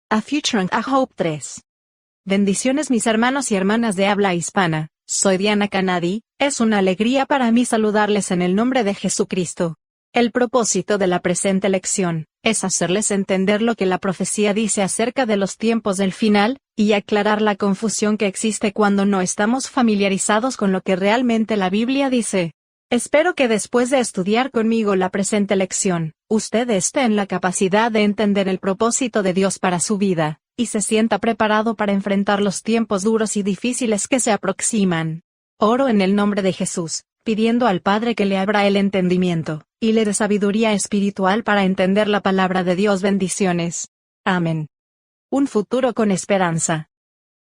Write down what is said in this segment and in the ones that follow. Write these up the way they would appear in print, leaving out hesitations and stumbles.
A Future and a Hope 3. Bendiciones mis hermanos y hermanas de habla hispana, soy Diana Canadi, es una alegría para mí saludarles en el nombre de Jesucristo. El propósito de la presente lección es hacerles entender lo que la profecía dice acerca de los tiempos del final, y aclarar la confusión que existe cuando no estamos familiarizados con lo que realmente la Biblia dice. Espero que después de estudiar conmigo la presente lección, usted esté en la capacidad de entender el propósito de Dios para su vida, y se sienta preparado para enfrentar los tiempos duros y difíciles que se aproximan. Oro en el nombre de Jesús, pidiendo al Padre que le abra el entendimiento, y le dé sabiduría espiritual para entender la palabra de Dios. Bendiciones. Amén. Un futuro con esperanza.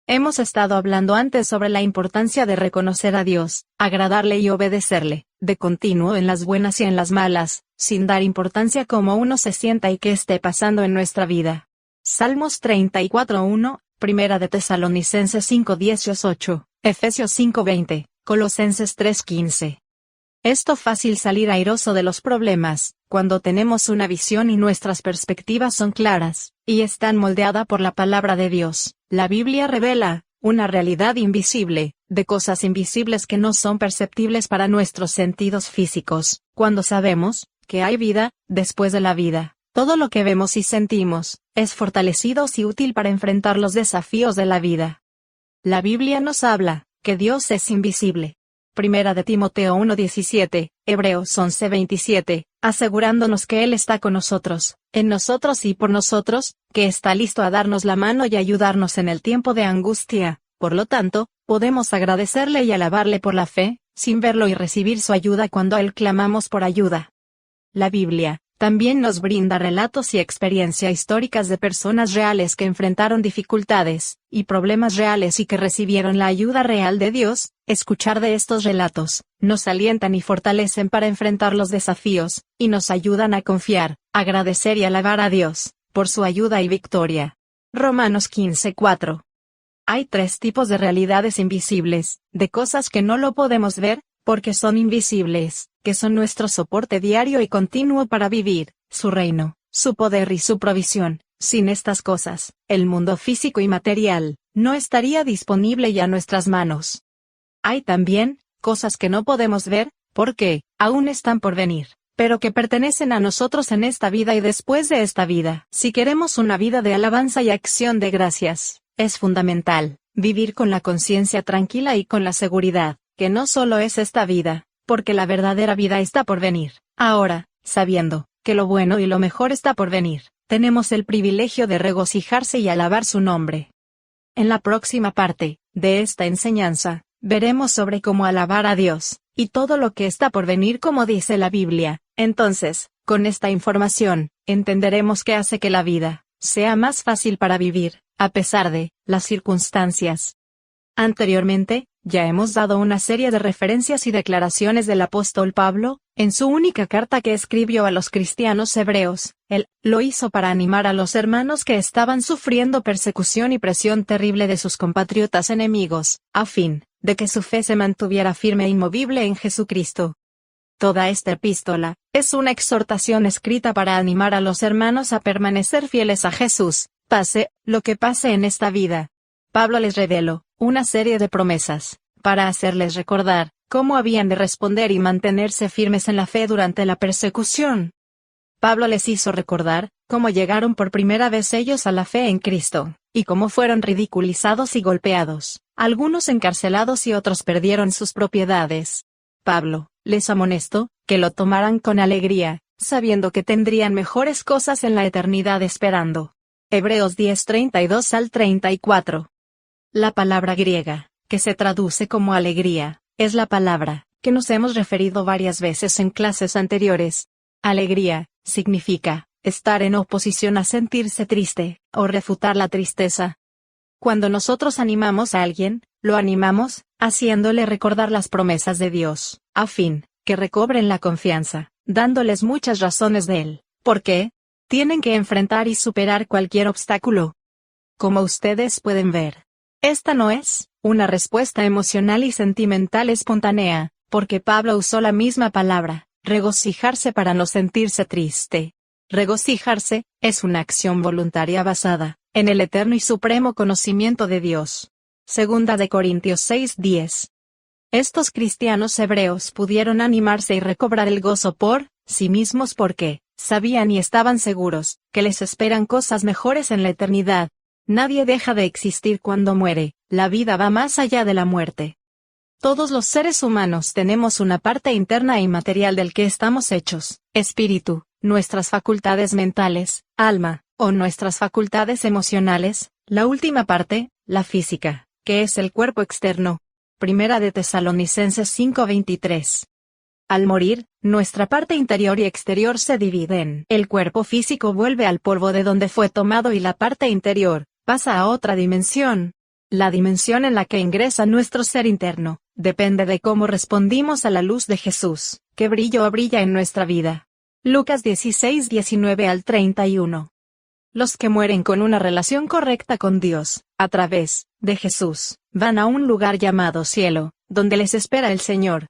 Hemos estado hablando antes sobre la importancia de reconocer a Dios, agradarle y obedecerle, de continuo en las buenas y en las malas, sin dar importancia cómo uno se sienta y qué esté pasando en nuestra vida. Salmos 34:1, Primera de Tesalonicenses 5:18, Efesios 5:20, Colosenses 3:15. Es fácil salir airoso de los problemas, cuando tenemos una visión y nuestras perspectivas son claras, y están moldeadas por la palabra de Dios. La Biblia revela una realidad invisible, de cosas invisibles que no son perceptibles para nuestros sentidos físicos. Cuando sabemos que hay vida después de la vida, todo lo que vemos y sentimos es fortalecido y útil para enfrentar los desafíos de la vida. La Biblia nos habla que Dios es invisible. Primera de Timoteo 1:17, Hebreos 11:27, asegurándonos que Él está con nosotros, en nosotros y por nosotros, que está listo a darnos la mano y ayudarnos en el tiempo de angustia. Por lo tanto, podemos agradecerle y alabarle por la fe, sin verlo y recibir su ayuda cuando a Él clamamos por ayuda. La Biblia también nos brinda relatos y experiencias históricas de personas reales que enfrentaron dificultades y problemas reales y que recibieron la ayuda real de Dios. Escuchar de estos relatos nos alientan y fortalecen para enfrentar los desafíos, y nos ayudan a confiar, agradecer y alabar a Dios por su ayuda y victoria. Romanos 15:4. Hay tres tipos de realidades invisibles, de cosas que no lo podemos ver, porque son invisibles, que son nuestro soporte diario y continuo para vivir su reino, su poder y su provisión. Sin estas cosas, el mundo físico y material no estaría disponible ya a nuestras manos. Hay también cosas que no podemos ver, porque aún están por venir, pero que pertenecen a nosotros en esta vida y después de esta vida. Si queremos una vida de alabanza y acción de gracias, es fundamental vivir con la conciencia tranquila y con la seguridad que no solo es esta vida, porque la verdadera vida está por venir. Ahora, sabiendo que lo bueno y lo mejor está por venir, tenemos el privilegio de regocijarse y alabar su nombre. En la próxima parte de esta enseñanza, veremos sobre cómo alabar a Dios, y todo lo que está por venir como dice la Biblia. Entonces, con esta información, entenderemos qué hace que la vida sea más fácil para vivir, a pesar de las circunstancias. Anteriormente, ya hemos dado una serie de referencias y declaraciones del apóstol Pablo, en su única carta que escribió a los cristianos hebreos. Él lo hizo para animar a los hermanos que estaban sufriendo persecución y presión terrible de sus compatriotas enemigos, a fin de que su fe se mantuviera firme e inmovible en Jesucristo. Toda esta epístola es una exhortación escrita para animar a los hermanos a permanecer fieles a Jesús, pase lo que pase en esta vida. Pablo les reveló una serie de promesas, para hacerles recordar cómo habían de responder y mantenerse firmes en la fe durante la persecución. Pablo les hizo recordar cómo llegaron por primera vez ellos a la fe en Cristo, y cómo fueron ridiculizados y golpeados, algunos encarcelados y otros perdieron sus propiedades. Pablo les amonestó que lo tomaran con alegría, sabiendo que tendrían mejores cosas en la eternidad esperando. Hebreos 10:32-34. La palabra griega, que se traduce como alegría, es la palabra que nos hemos referido varias veces en clases anteriores. Alegría significa estar en oposición a sentirse triste, o refutar la tristeza. Cuando nosotros animamos a alguien, lo animamos, haciéndole recordar las promesas de Dios, a fin que recobren la confianza, dándoles muchas razones de Él. ¿Por qué? Tienen que enfrentar y superar cualquier obstáculo. Como ustedes pueden ver, esta no es una respuesta emocional y sentimental espontánea, porque Pablo usó la misma palabra, regocijarse, para no sentirse triste. Regocijarse es una acción voluntaria basada en el eterno y supremo conocimiento de Dios. Segunda de Corintios 6:10. Estos cristianos hebreos pudieron animarse y recobrar el gozo por sí mismos porque sabían y estaban seguros que les esperan cosas mejores en la eternidad. Nadie deja de existir cuando muere, la vida va más allá de la muerte. Todos los seres humanos tenemos una parte interna e inmaterial del que estamos hechos, espíritu, nuestras facultades mentales, alma, o nuestras facultades emocionales, la última parte, la física, que es el cuerpo externo. Primera de Tesalonicenses 5:23. Al morir, nuestra parte interior y exterior se dividen. El cuerpo físico vuelve al polvo de donde fue tomado y la parte interior pasa a otra dimensión. La dimensión en la que ingresa nuestro ser interno depende de cómo respondimos a la luz de Jesús, que brilla en nuestra vida. Lucas 16:19 al 31. Los que mueren con una relación correcta con Dios, a través de Jesús, van a un lugar llamado cielo, donde les espera el Señor.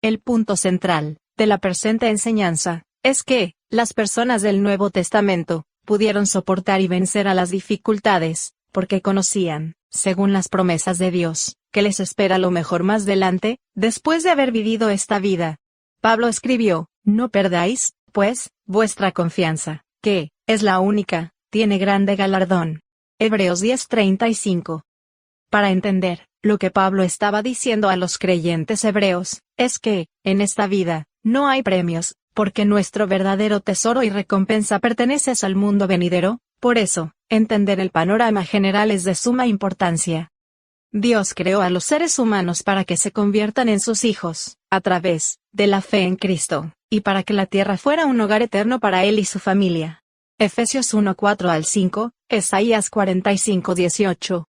El punto central de la presente enseñanza es que las personas del Nuevo Testamento pudieron soportar y vencer a las dificultades, porque conocían, según las promesas de Dios, que les espera lo mejor más delante, después de haber vivido esta vida. Pablo escribió: no perdáis, pues, vuestra confianza, que es la única, tiene grande galardón. Hebreos 10:35. Para entender lo que Pablo estaba diciendo a los creyentes hebreos, es que, en esta vida, no hay premios, porque nuestro verdadero tesoro y recompensa pertenece al mundo venidero. Por eso, entender el panorama general es de suma importancia. Dios creó a los seres humanos para que se conviertan en sus hijos, a través de la fe en Cristo, y para que la tierra fuera un hogar eterno para él y su familia. Efesios 1:4 al 5, Isaías 45:18.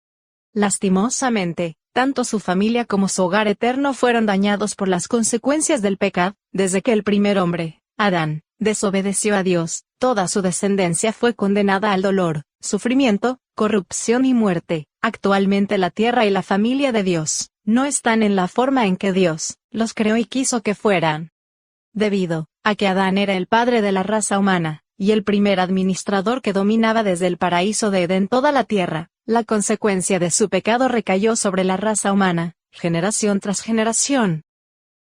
Lastimosamente, tanto su familia como su hogar eterno fueron dañados por las consecuencias del pecado. Desde que el primer hombre, Adán, desobedeció a Dios, toda su descendencia fue condenada al dolor, sufrimiento, corrupción y muerte. Actualmente la tierra y la familia de Dios no están en la forma en que Dios los creó y quiso que fueran. Debido a que Adán era el padre de la raza humana, y el primer administrador que dominaba desde el paraíso de Edén toda la tierra, la consecuencia de su pecado recayó sobre la raza humana, generación tras generación.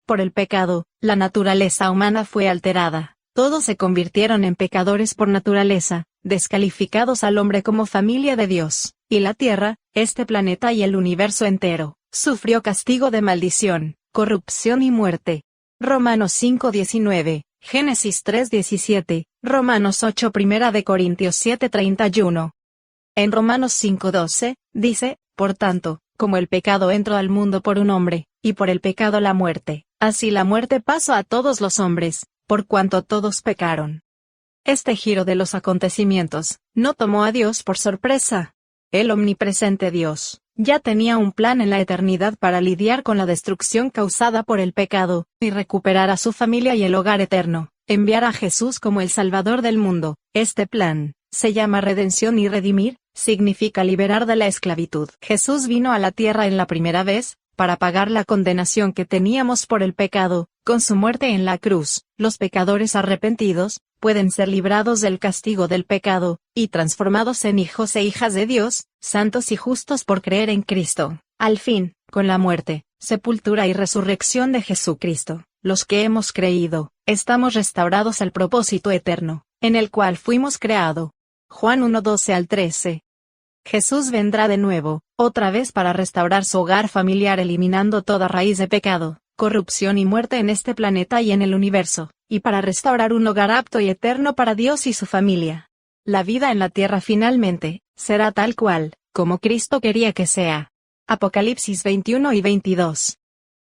Por el pecado, la naturaleza humana fue alterada, todos se convirtieron en pecadores por naturaleza, descalificados al hombre como familia de Dios, y la tierra, este planeta y el universo entero, sufrió castigo de maldición, corrupción y muerte. Romanos 5:19, Génesis 3:17, Romanos 8, Primera de Corintios 7:31. En Romanos 5:12, dice: por tanto, como el pecado entró al mundo por un hombre, y por el pecado la muerte, así la muerte pasó a todos los hombres, por cuanto todos pecaron. Este giro de los acontecimientos no tomó a Dios por sorpresa. El omnipresente Dios ya tenía un plan en la eternidad para lidiar con la destrucción causada por el pecado, y recuperar a su familia y el hogar eterno, enviar a Jesús como el Salvador del mundo. Este plan se llama redención, y redimir significa liberar de la esclavitud. Jesús vino a la tierra en la primera vez, para pagar la condenación que teníamos por el pecado. Con su muerte en la cruz, los pecadores arrepentidos pueden ser librados del castigo del pecado, y transformados en hijos e hijas de Dios, santos y justos por creer en Cristo. Al fin, con la muerte, sepultura y resurrección de Jesucristo, los que hemos creído, estamos restaurados al propósito eterno, en el cual fuimos creados. Juan 1:12 al 13. Jesús vendrá de nuevo, otra vez para restaurar su hogar familiar, eliminando toda raíz de pecado, corrupción y muerte en este planeta y en el universo, y para restaurar un hogar apto y eterno para Dios y su familia. La vida en la tierra finalmente será tal cual, como Cristo quería que sea. Apocalipsis 21 y 22.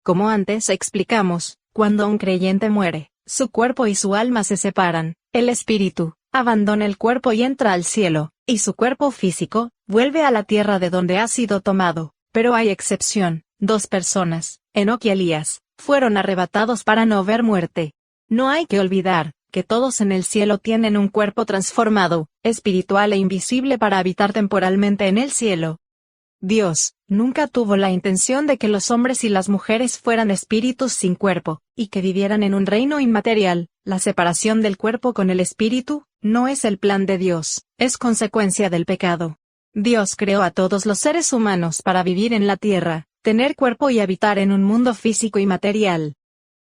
Como antes explicamos, cuando un creyente muere, su cuerpo y su alma se separan, el espíritu abandona el cuerpo y entra al cielo, y su cuerpo físico vuelve a la tierra de donde ha sido tomado. Pero hay excepción: 2 personas, Enoc y Elías, fueron arrebatados para no ver muerte. No hay que olvidar que todos en el cielo tienen un cuerpo transformado, espiritual e invisible para habitar temporalmente en el cielo. Dios nunca tuvo la intención de que los hombres y las mujeres fueran espíritus sin cuerpo, y que vivieran en un reino inmaterial. La separación del cuerpo con el espíritu No es el plan de Dios, es consecuencia del pecado. Dios creó a todos los seres humanos para vivir en la tierra, tener cuerpo y habitar en un mundo físico y material.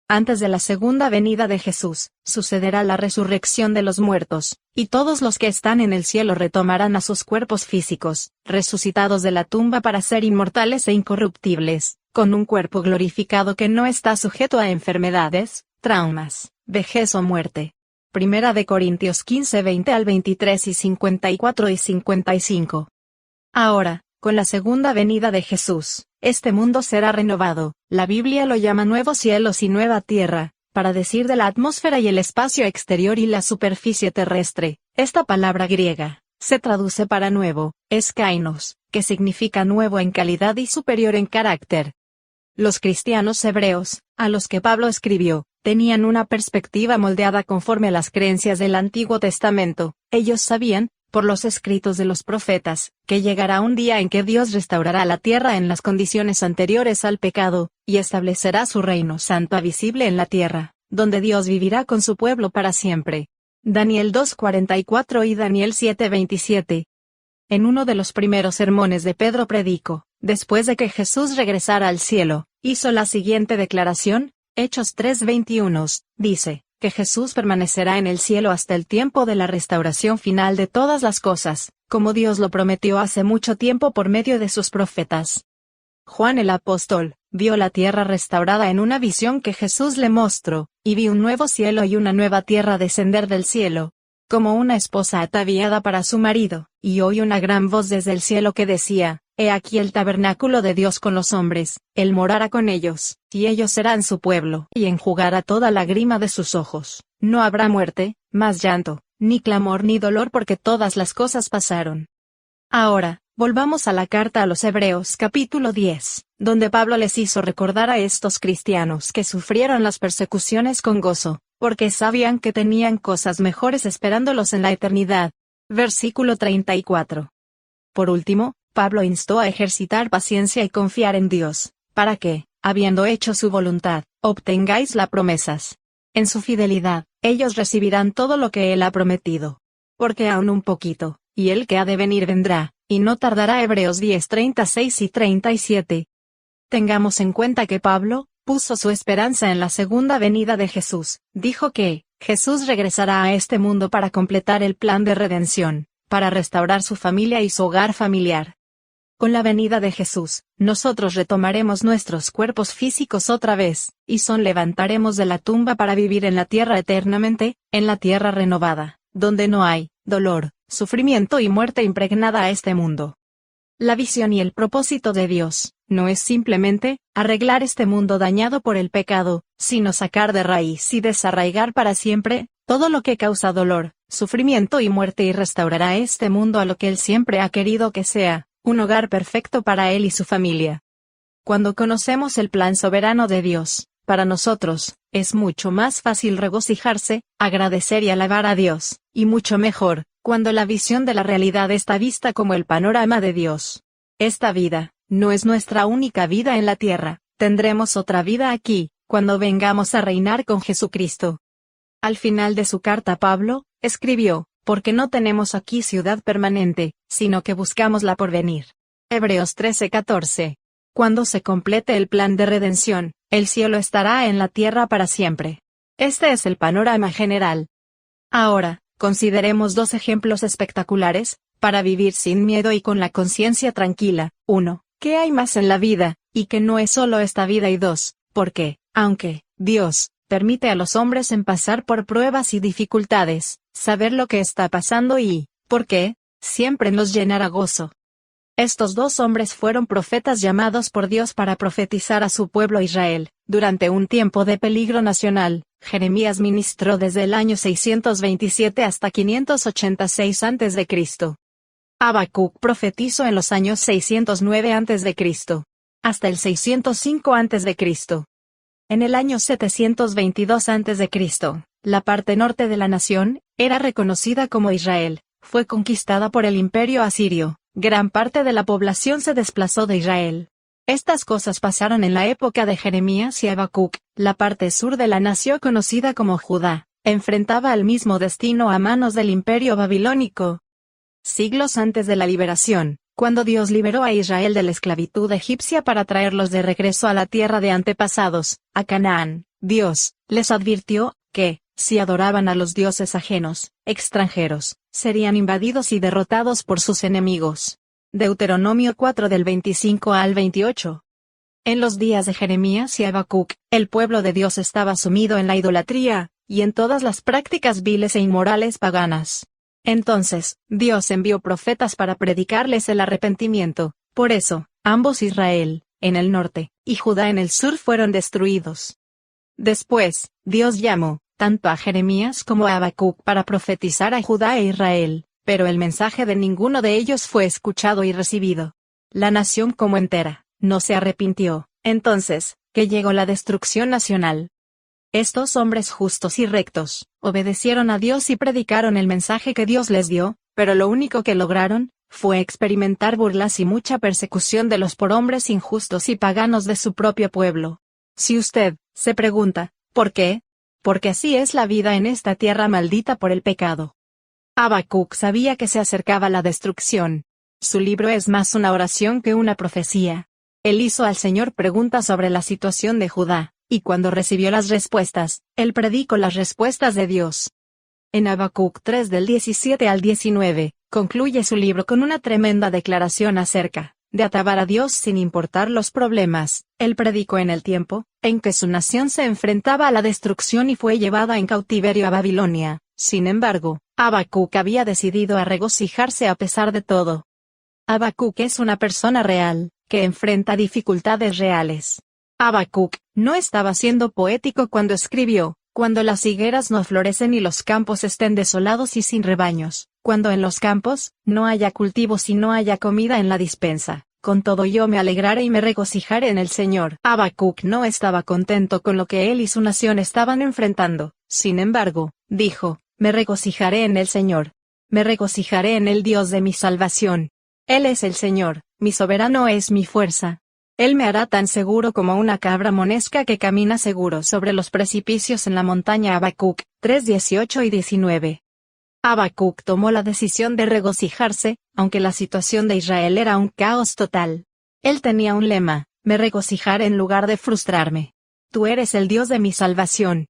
Antes de la segunda venida de Jesús, sucederá la resurrección de los muertos, y todos los que están en el cielo retomarán a sus cuerpos físicos, resucitados de la tumba para ser inmortales e incorruptibles, con un cuerpo glorificado que no está sujeto a enfermedades, traumas, vejez o muerte. Primera de Corintios 15, 20 al 23 y 54 y 55. Ahora, con la segunda venida de Jesús, este mundo será renovado. La Biblia lo llama nuevos cielos y nueva tierra, para decir de la atmósfera y el espacio exterior y la superficie terrestre. Esta palabra griega se traduce para nuevo, es kainos, que significa nuevo en calidad y superior en carácter. Los cristianos hebreos, a los que Pablo escribió, tenían una perspectiva moldeada conforme a las creencias del Antiguo Testamento. Ellos sabían, por los escritos de los profetas, que llegará un día en que Dios restaurará la tierra en las condiciones anteriores al pecado, y establecerá su reino santo visible en la tierra, donde Dios vivirá con su pueblo para siempre. Daniel 2:44 y Daniel 7:27. En uno de los primeros sermones de Pedro predicó, después de que Jesús regresara al cielo, hizo la siguiente declaración, Hechos 3:21, dice, que Jesús permanecerá en el cielo hasta el tiempo de la restauración final de todas las cosas, como Dios lo prometió hace mucho tiempo por medio de sus profetas. Juan el apóstol vio la tierra restaurada en una visión que Jesús le mostró, y vio un nuevo cielo y una nueva tierra descender del cielo, como una esposa ataviada para su marido, y oyó una gran voz desde el cielo que decía, He aquí el tabernáculo de Dios con los hombres, Él morará con ellos, y ellos serán su pueblo, y enjugará toda lágrima de sus ojos. No habrá muerte, más llanto, ni clamor ni dolor porque todas las cosas pasaron. Ahora, volvamos a la carta a los Hebreos capítulo 10, donde Pablo les hizo recordar a estos cristianos que sufrieron las persecuciones con gozo, porque sabían que tenían cosas mejores esperándolos en la eternidad. Versículo 34. Por último, Pablo instó a ejercitar paciencia y confiar en Dios, para que, habiendo hecho su voluntad, obtengáis las promesas. En su fidelidad, ellos recibirán todo lo que Él ha prometido. Porque aún un poquito, y el que ha de venir vendrá, y no tardará. Hebreos 10:36 y 37. Tengamos en cuenta que Pablo puso su esperanza en la segunda venida de Jesús. Dijo que Jesús regresará a este mundo para completar el plan de redención, para restaurar su familia y su hogar familiar. Con la venida de Jesús, nosotros retomaremos nuestros cuerpos físicos otra vez, y levantaremos de la tumba para vivir en la tierra eternamente, en la tierra renovada, donde no hay dolor, sufrimiento y muerte impregnada a este mundo. La visión y el propósito de Dios no es simplemente arreglar este mundo dañado por el pecado, sino sacar de raíz y desarraigar para siempre todo lo que causa dolor, sufrimiento y muerte, y restaurará este mundo a lo que Él siempre ha querido que sea, un hogar perfecto para Él y su familia. Cuando conocemos el plan soberano de Dios, para nosotros, es mucho más fácil regocijarse, agradecer y alabar a Dios, y mucho mejor, cuando la visión de la realidad está vista como el panorama de Dios. Esta vida no es nuestra única vida en la tierra, tendremos otra vida aquí, cuando vengamos a reinar con Jesucristo. Al final de su carta Pablo escribió, porque no tenemos aquí ciudad permanente, sino que buscamos la por venir. Hebreos 13:14. Cuando se complete el plan de redención, el cielo estará en la tierra para siempre. Este es el panorama general. Ahora, consideremos dos ejemplos espectaculares, para vivir sin miedo y con la conciencia tranquila. 1. ¿Qué hay más en la vida, y que no es solo esta vida? Y 2. ¿Por qué, aunque Dios permite a los hombres en pasar por pruebas y dificultades, saber lo que está pasando y, por qué, siempre nos llenará gozo? Estos dos hombres fueron profetas llamados por Dios para profetizar a su pueblo Israel, durante un tiempo de peligro nacional. Jeremías ministró desde el año 627 hasta 586 a.C. Habacuc profetizó en los años 609 a.C. hasta el 605 a.C. En el año 722 a.C., la parte norte de la nación era reconocida como Israel, fue conquistada por el imperio asirio. Gran parte de la población se desplazó de Israel. Estas cosas pasaron en la época de Jeremías y Habacuc. La parte sur de la nación conocida como Judá enfrentaba el mismo destino a manos del imperio babilónico. Siglos antes de la liberación, cuando Dios liberó a Israel de la esclavitud egipcia para traerlos de regreso a la tierra de antepasados, a Canaán, Dios les advirtió que, si adoraban a los dioses ajenos, extranjeros, serían invadidos y derrotados por sus enemigos. Deuteronomio 4 del 25 al 28. En los días de Jeremías y Habacuc, el pueblo de Dios estaba sumido en la idolatría, y en todas las prácticas viles e inmorales paganas. Entonces, Dios envió profetas para predicarles el arrepentimiento. Por eso, ambos Israel, en el norte, y Judá en el sur fueron destruidos. Después, Dios llamó, tanto a Jeremías como a Habacuc para profetizar a Judá e Israel, pero el mensaje de ninguno de ellos fue escuchado y recibido. La nación como entera, no se arrepintió, entonces, que llegó la destrucción nacional. Estos hombres justos y rectos, obedecieron a Dios y predicaron el mensaje que Dios les dio, pero lo único que lograron, fue experimentar burlas y mucha persecución de los hombres injustos y paganos de su propio pueblo. Si usted, se pregunta, ¿por qué? Porque así es la vida en esta tierra maldita por el pecado. Habacuc sabía que se acercaba la destrucción. Su libro es más una oración que una profecía. Él hizo al Señor preguntas sobre la situación de Judá. Y cuando recibió las respuestas, él predicó las respuestas de Dios. En Habacuc 3 del 17 al 19, concluye su libro con una tremenda declaración acerca de atabar a Dios sin importar los problemas. Él predicó en el tiempo en que su nación se enfrentaba a la destrucción y fue llevada en cautiverio a Babilonia. Sin embargo, Habacuc había decidido a regocijarse a pesar de todo. Habacuc es una persona real, que enfrenta dificultades reales. Habacuc no estaba siendo poético cuando escribió, cuando las higueras no florecen y los campos estén desolados y sin rebaños, cuando en los campos no haya cultivos y no haya comida en la despensa, con todo yo me alegraré y me regocijaré en el Señor. Habacuc no estaba contento con lo que él y su nación estaban enfrentando, sin embargo, dijo, me regocijaré en el Señor. Me regocijaré en el Dios de mi salvación. Él es el Señor, mi soberano es mi fuerza. Él me hará tan seguro como una cabra monesca que camina seguro sobre los precipicios en la montaña. Habacuc 3, 18 y 19. Habacuc tomó la decisión de regocijarse, aunque la situación de Israel era un caos total. Él tenía un lema, me regocijaré en lugar de frustrarme. Tú eres el Dios de mi salvación.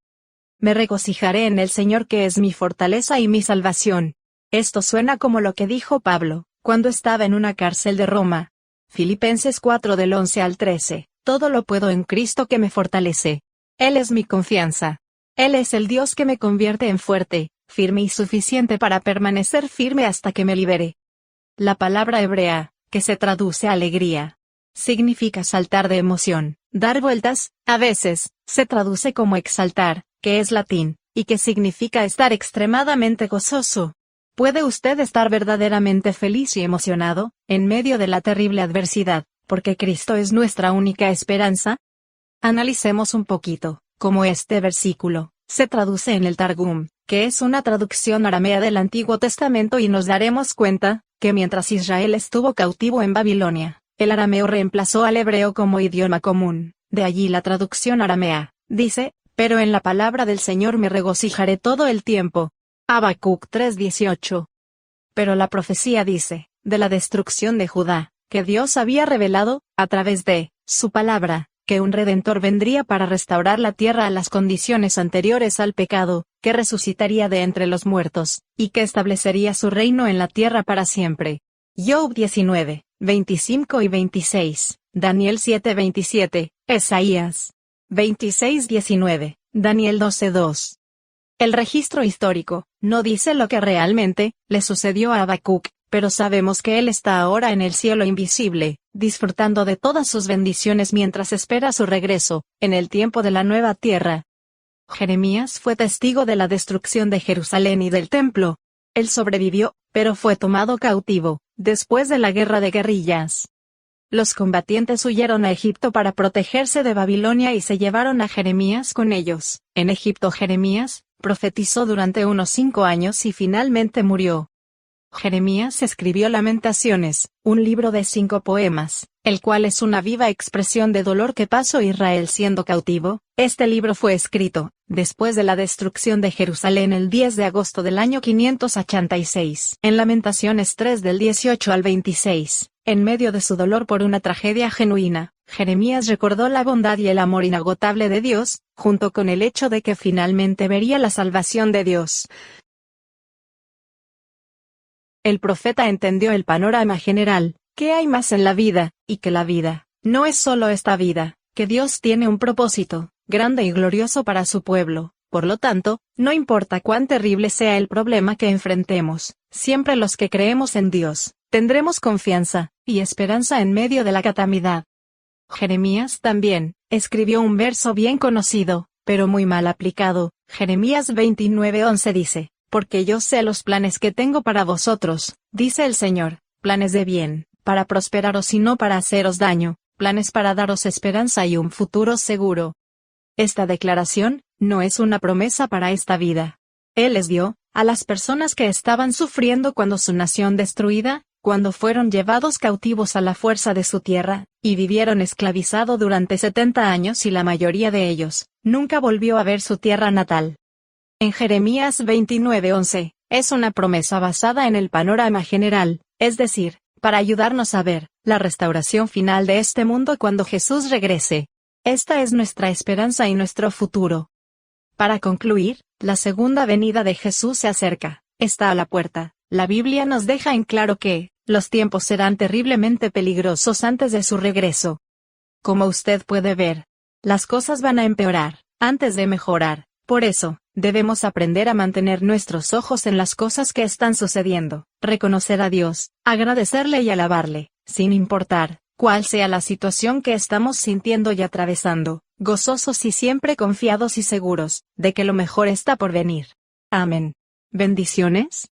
Me regocijaré en el Señor que es mi fortaleza y mi salvación. Esto suena como lo que dijo Pablo, cuando estaba en una cárcel de Roma. Filipenses 4 del 11 al 13, todo lo puedo en Cristo que me fortalece. Él es mi confianza. Él es el Dios que me convierte en fuerte, firme y suficiente para permanecer firme hasta que me libere. La palabra hebrea, que se traduce a alegría, significa saltar de emoción, dar vueltas, a veces, se traduce como exaltar, que es latín, y que significa estar extremadamente gozoso. ¿Puede usted estar verdaderamente feliz y emocionado, en medio de la terrible adversidad, porque Cristo es nuestra única esperanza? Analicemos un poquito, cómo este versículo se traduce en el Targum, que es una traducción aramea del Antiguo Testamento, y nos daremos cuenta, que mientras Israel estuvo cautivo en Babilonia, el arameo reemplazó al hebreo como idioma común. De allí la traducción aramea, dice, pero en la palabra del Señor me regocijaré todo el tiempo. Habacuc 3:18. Pero la profecía dice, de la destrucción de Judá, que Dios había revelado, a través de su palabra, que un Redentor vendría para restaurar la tierra a las condiciones anteriores al pecado, que resucitaría de entre los muertos, y que establecería su reino en la tierra para siempre. Job 19, 25 y 26, Daniel 7:27, Esaías 26:19, Daniel 12:2. El registro histórico no dice lo que realmente le sucedió a Habacuc, pero sabemos que él está ahora en el cielo invisible, disfrutando de todas sus bendiciones mientras espera su regreso, en el tiempo de la nueva tierra. Jeremías fue testigo de la destrucción de Jerusalén y del templo. Él sobrevivió, pero fue tomado cautivo, después de la guerra de guerrillas. Los combatientes huyeron a Egipto para protegerse de Babilonia y se llevaron a Jeremías con ellos. En Egipto Jeremías profetizó durante unos 5 años y finalmente murió. Jeremías escribió Lamentaciones, un libro de 5 poemas, el cual es una viva expresión de dolor que pasó Israel siendo cautivo. Este libro fue escrito después de la destrucción de Jerusalén el 10 de agosto del año 586. En Lamentaciones 3 del 18 al 26, en medio de su dolor por una tragedia genuina, Jeremías recordó la bondad y el amor inagotable de Dios, junto con el hecho de que finalmente vería la salvación de Dios. El profeta entendió el panorama general, que hay más en la vida, y que la vida no es solo esta vida, que Dios tiene un propósito grande y glorioso para su pueblo. Por lo tanto, no importa cuán terrible sea el problema que enfrentemos, siempre los que creemos en Dios, tendremos confianza y esperanza en medio de la calamidad. Jeremías también escribió un verso bien conocido, pero muy mal aplicado. Jeremías 29:11 dice: porque yo sé los planes que tengo para vosotros, dice el Señor, planes de bien, para prosperaros y no para haceros daño, planes para daros esperanza y un futuro seguro. Esta declaración no es una promesa para esta vida. Él les dio a las personas que estaban sufriendo cuando su nación destruida, cuando fueron llevados cautivos a la fuerza de su tierra, y vivieron esclavizados durante 70 años y la mayoría de ellos nunca volvió a ver su tierra natal. En Jeremías 29:11, es una promesa basada en el panorama general, es decir, para ayudarnos a ver la restauración final de este mundo cuando Jesús regrese. Esta es nuestra esperanza y nuestro futuro. Para concluir, la segunda venida de Jesús se acerca, está a la puerta. La Biblia nos deja en claro que los tiempos serán terriblemente peligrosos antes de su regreso. Como usted puede ver, las cosas van a empeorar antes de mejorar. Por eso, debemos aprender a mantener nuestros ojos en las cosas que están sucediendo, reconocer a Dios, agradecerle y alabarle, sin importar cuál sea la situación que estamos sintiendo y atravesando, gozosos y siempre confiados y seguros de que lo mejor está por venir. Amén. Bendiciones.